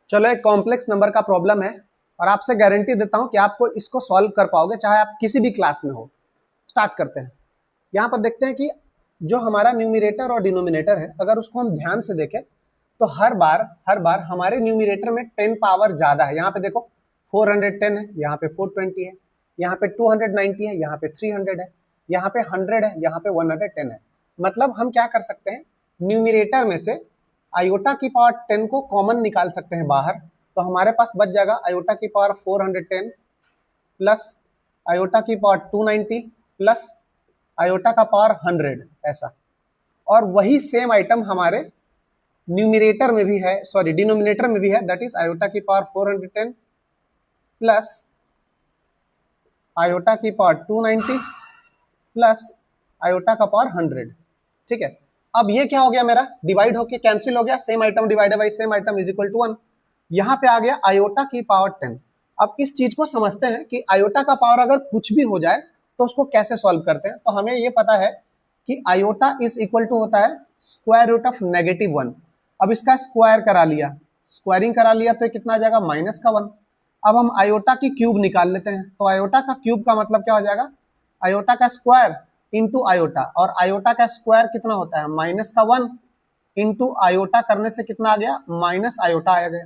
चलो एक complex number का प्रॉब्लम है और आपसे गारंटी देता हूं कि आपको इसको सॉल्व कर पाओगे चाहे आप किसी भी क्लास में हो। स्टार्ट करते हैं। यहाँ पर देखते हैं कि जो हमारा न्यूमरेटर और डिनोमिनेटर है, अगर उसको हम ध्यान से देखें तो हर बार हमारे न्यूमरेटर में 10 पावर ज्यादा है। यहाँ पे देखो 410 है, यहाँ पे 420 है, यहाँ पे 290 है, यहाँ पे 300 है, यहाँ पे 100 है, यहाँ पे 110 है। मतलब हम क्या कर सकते हैं, न्यूमरेटर में से आयोटा की पावर 10 को कॉमन निकाल सकते हैं बाहर। तो हमारे पास बच जाएगा आयोटा की पावर 410 प्लस आयोटा की पावर 290 प्लस आयोटा का पावर 100 ऐसा। और वही सेम आइटम हमारे न्यूमरेटर में भी है, सॉरी डिनोमिनेटर में भी है, दैट इज आयोटा की पावर 410 प्लस आयोटा की पावर 290 प्लस आयोटा का पावर 100। ठीक है, अब ये क्या हो गया, मेरा डिवाइड होके कैंसिल हो गया, same item divided by same item is equal to 1। यहाँ पे आ गया आयोटा की पावर 10। अब इस चीज को समझते हैं कि आयोटा का पावर अगर कुछ भी हो जाए तो उसको कैसे सॉल्व करते हैं। तो हमें ये पता है कि आयोटा इज इक्वल टू होता है स्क्वायर रूट ऑफ -1। अब इसका स्क्वायर करा लिया, स्क्वायरिंग करा लिया तो कितना आ जाएगा -1। अब हम आयोटा की क्यूब निकाल लेते हैं। तो आयोटा का क्यूब का मतलब क्या हो जाएगा, आयोटा का स्क्वायर इंटू आयोटा, और आयोटा का स्क्वायर कितना होता है -1 इंटू आयोटा करने से कितना आ गया माइनस आयोटा आ गया।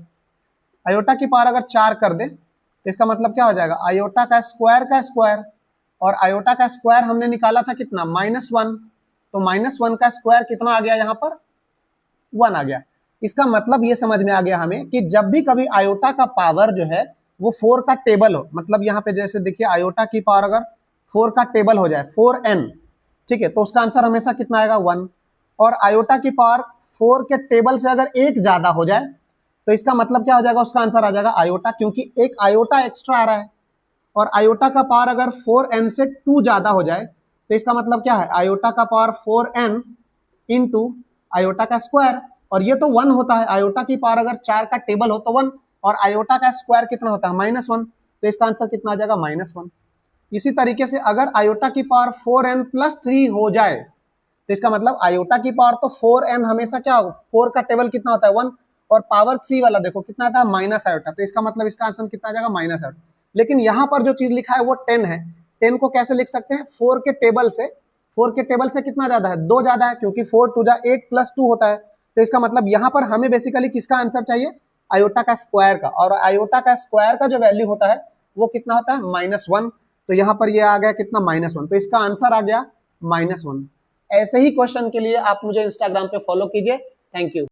आयोटा की पावर अगर 4 कर दे तो इसका मतलब क्या हो जाएगा, आयोटा का स्क्वायर, और आयोटा का स्क्वायर हमने निकाला था कितना -1, तो -1 का स्क्वायर कितना आ गया, यहाँ पर 1 आ गया। इसका मतलब ये समझ में आ गया हमें कि जब भी कभी आयोटा का पावर जो है वो 4 का टेबल हो, मतलब यहाँ पे जैसे देखिए आयोटा की पावर अगर 4 का टेबल हो जाए 4n, ठीक है, तो उसका आंसर हमेशा कितना आएगा 1। और आयोटा की पावर 4 के टेबल से अगर एक ज्यादा हो जाए तो इसका मतलब क्या हो जाएगा, उसका आंसर आ जाएगा आयोटा, क्योंकि एक आयोटा एक्स्ट्रा आ रहा है। और आयोटा का पावर अगर 4n से 2 ज्यादा हो जाए तो इसका मतलब क्या है, आयोटा का पावर 4n इंटू आयोटा का स्क्वायर, और ये तो 1 होता है। आयोटा की पावर अगर 4 का टेबल हो तो 1, और आयोटा का स्क्वायर कितना होता है -1, तो इसका आंसर कितना आ जाएगा -1। इसी तरीके से अगर आयोटा की पावर 4n प्लस 3 हो जाए तो इसका मतलब आयोटा की पावर तो 4n हमेशा क्या होगा, 4 का टेबल कितना होता है 1, और पावर 3 वाला देखो कितना आता है माइनस आयोटा, तो इसका मतलब इसका आंसर कितना आ जाएगा माइनस आयोटा। लेकिन यहाँ पर जो चीज लिखा है वो 10 है। 10 को कैसे लिख सकते हैं, 4 के टेबल से कितना ज्यादा है, 2 ज्यादा है, क्योंकि 4 2 जा 8 प्लस 2 होता है। तो इसका मतलब यहाँ पर हमें बेसिकली किसका आंसर चाहिए, आयोटा का स्क्वायर का, और आयोटा का स्क्वायर का जो वैल्यू होता है वो कितना होता है -1। तो यहाँ पर ये आ गया कितना -1, तो इसका आंसर आ गया -1। ऐसे ही क्वेश्चन के लिए आप मुझे इंस्टाग्राम पे फॉलो कीजिए। Thank you.